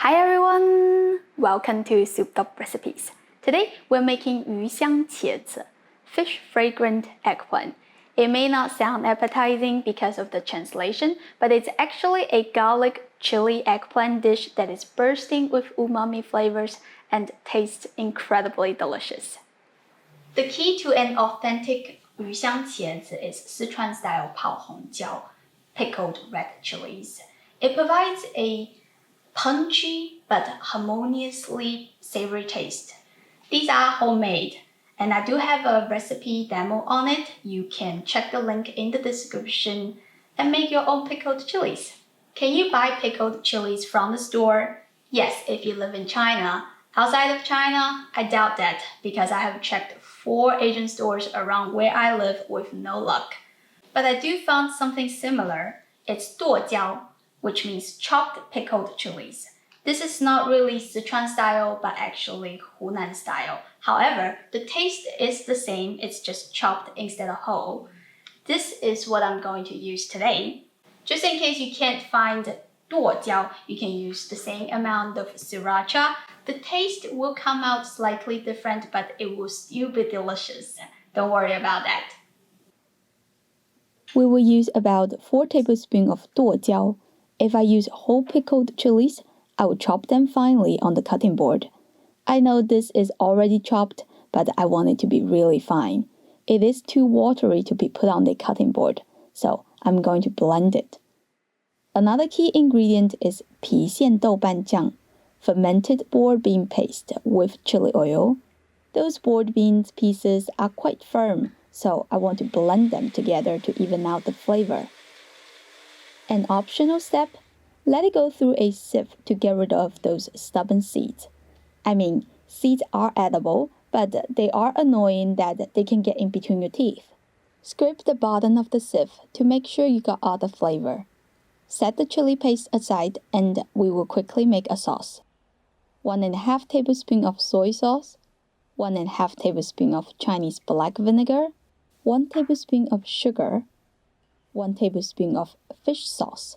Hi everyone! Welcome to Souped Up Recipes. Today we're making Xiang Qie, fish fragrant eggplant. It may not sound appetizing because of the translation, but it's actually a garlic chili eggplant dish that is bursting with umami flavors and tastes incredibly delicious. The key to an authentic Xiang Qie is Sichuan style 泡红椒, pickled red chilies. It provides a punchy but harmoniously savory taste. These are homemade, and I do have a recipe demo on it. You can check the link in the description and make your own pickled chilies. Can you buy pickled chilies from the store? Yes, if you live in China. Outside of China, I doubt that because I have checked 4 Asian stores around where I live with no luck. But I do found something similar. It's 剁椒, which means chopped pickled chilies. This is not really Sichuan style, but actually Hunan style. However, the taste is the same, it's just chopped instead of whole. This is what I'm going to use today. Just in case you can't find 剁椒, you can use the same amount of sriracha. The taste will come out slightly different, but it will still be delicious. Don't worry about that. We will use about 4 tablespoons of 剁椒. If I use whole pickled chilies, I will chop them finely on the cutting board. I know this is already chopped, but I want it to be really fine. It is too watery to be put on the cutting board, so I'm going to blend it. Another key ingredient is 郫县豆瓣酱, fermented board bean paste with chili oil. Those board beans pieces are quite firm, so I want to blend them together to even out the flavor. An optional step, let it go through a sieve to get rid of those stubborn seeds. I mean, seeds are edible, but they are annoying that they can get in between your teeth. Scrape the bottom of the sieve to make sure you got all the flavor. Set the chili paste aside and we will quickly make a sauce. 1½ tablespoon of soy sauce, 1½ tablespoon of Chinese black vinegar, 1 tablespoon of sugar, 1 tablespoon of fish sauce.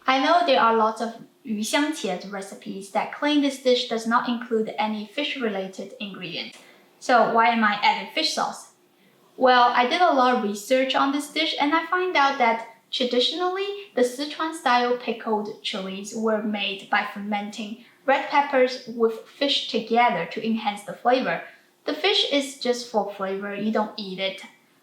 I know there are lots of Xiang Qie recipes that claim this dish does not include any fish-related ingredients. So why am I adding fish sauce? Well, I did a lot of research on this dish and I find out that traditionally, the Sichuan-style pickled chilies were made by fermenting red peppers with fish together to enhance the flavor. The fish is just for flavor, you don't eat it.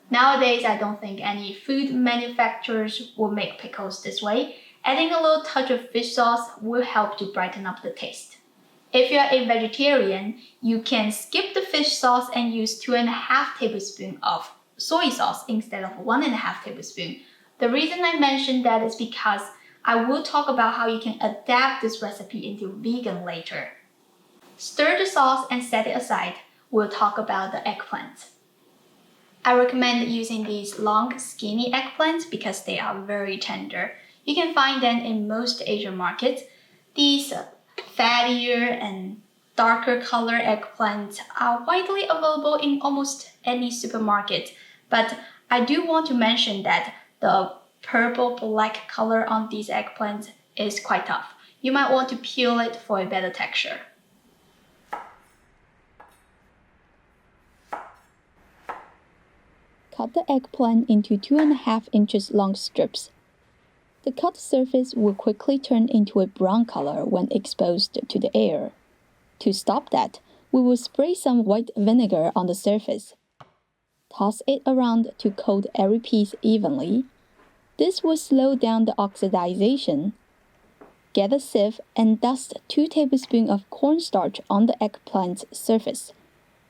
Nowadays, I don't think any food manufacturers will make pickles this way. Adding a little touch of fish sauce will help to brighten up the taste. If you're a vegetarian, you can skip the fish sauce and use 2½ tablespoons of soy sauce instead of 1½ tablespoon. The reason I mentioned that is because I will talk about how you can adapt this recipe into vegan later. Stir the sauce and set it aside. We'll talk about the eggplant. I recommend using these long, skinny eggplants because they are very tender. You can find them in most Asian markets. These fattier and darker color eggplants are widely available in almost any supermarket. But I do want to mention that the purple-black color on these eggplants is quite tough. You might want to peel it for a better texture. Cut the eggplant into 2½ inches long strips. The cut surface will quickly turn into a brown color when exposed to the air. To stop that, we will spray some white vinegar on the surface. Toss it around to coat every piece evenly. This will slow down the oxidization. Get a sieve and dust 2 tablespoons of cornstarch on the eggplant's surface,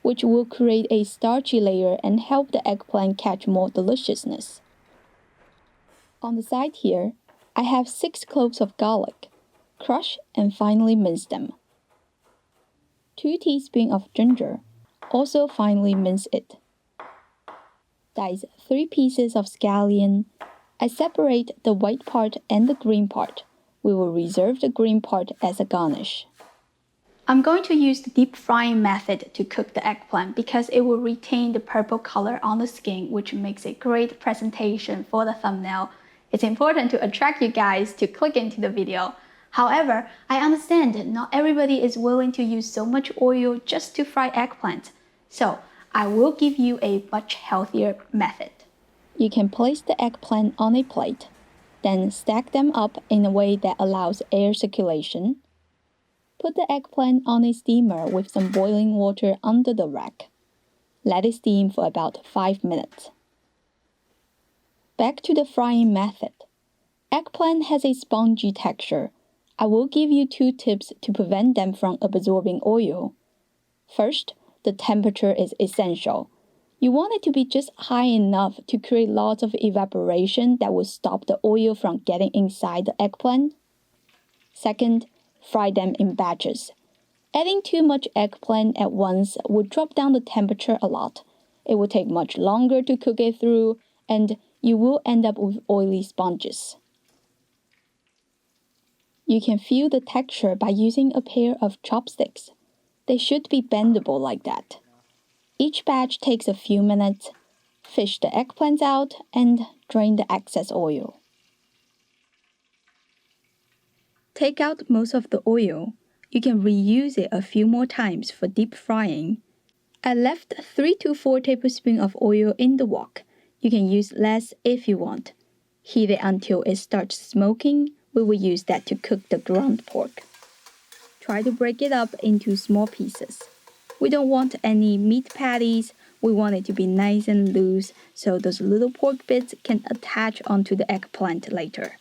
which will create a starchy layer and help the eggplant catch more deliciousness. On the side here, I have 6 cloves of garlic. Crush and finely mince them. 2 teaspoons of ginger. Also finely mince it. Dice 3 pieces of scallion. I separate the white part and the green part. We will reserve the green part as a garnish. I'm going to use the deep frying method to cook the eggplant because it will retain the purple color on the skin, which makes a great presentation for the thumbnail. It's important to attract you guys to click into the video. However, I understand that not everybody is willing to use so much oil just to fry eggplant, so I will give you a much healthier method. You can place the eggplant on a plate, then stack them up in a way that allows air circulation. Put the eggplant on a steamer with some boiling water under the rack. Let it steam for about 5 minutes. Back to the frying method. Eggplant has a spongy texture. I will give you 2 tips to prevent them from absorbing oil. First, the temperature is essential. You want it to be just high enough to create lots of evaporation that will stop the oil from getting inside the eggplant. Second, fry them in batches. Adding too much eggplant at once would drop down the temperature a lot. It will take much longer to cook it through, and you will end up with oily sponges. You can feel the texture by using a pair of chopsticks. They should be bendable like that. Each batch takes a few minutes. Fish the eggplants out and drain the excess oil. Take out most of the oil. You can reuse it a few more times for deep frying. I left 3 to 4 tablespoons of oil in the wok. You can use less if you want. Heat it until it starts smoking. We will use that to cook the ground pork. Try to break it up into small pieces. We don't want any meat patties. We want it to be nice and loose so those little pork bits can attach onto the eggplant later.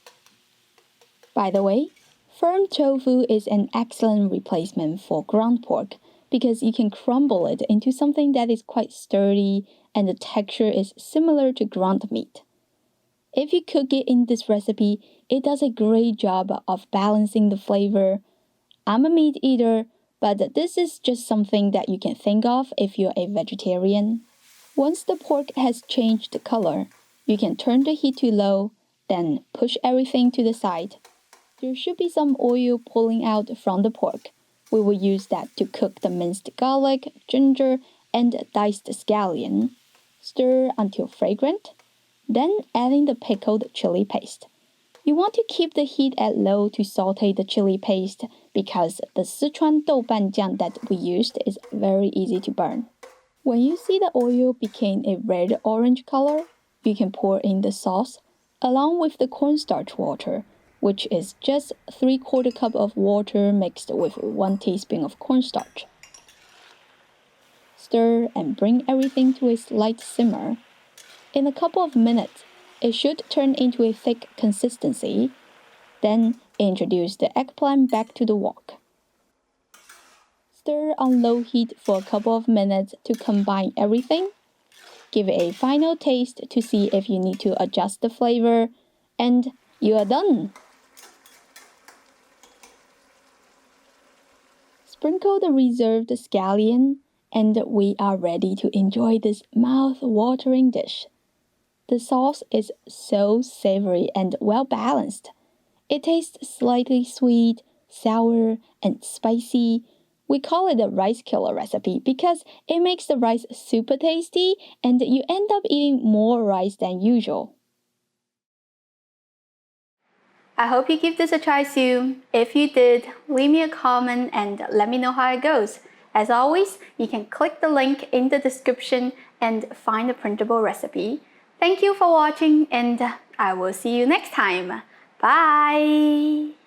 By the way, firm tofu is an excellent replacement for ground pork because you can crumble it into something that is quite sturdy and the texture is similar to ground meat. If you cook it in this recipe, it does a great job of balancing the flavor. I'm a meat eater, but this is just something that you can think of if you're a vegetarian. Once the pork has changed color, you can turn the heat to low, then push everything to the side. There should be some oil pulling out from the pork. We will use that to cook the minced garlic, ginger, and diced scallion. Stir until fragrant, then adding the pickled chili paste. You want to keep the heat at low to saute the chili paste because the Sichuan douban jiang that we used is very easy to burn. When you see the oil became a red-orange color, you can pour in the sauce along with the cornstarch water, which is just 3/4 cup of water mixed with 1 teaspoon of cornstarch. Stir and bring everything to a slight simmer. In a couple of minutes, it should turn into a thick consistency. Then introduce the eggplant back to the wok. Stir on low heat for a couple of minutes to combine everything. Give it a final taste to see if you need to adjust the flavor, and you are done! Sprinkle the reserved scallion, and we are ready to enjoy this mouth-watering dish. The sauce is so savory and well-balanced. It tastes slightly sweet, sour, and spicy. We call it a rice killer recipe because it makes the rice super tasty and you end up eating more rice than usual. I hope you give this a try soon. If you did, leave me a comment and let me know how it goes. As always, you can click the link in the description and find the printable recipe. Thank you for watching and I will see you next time. Bye!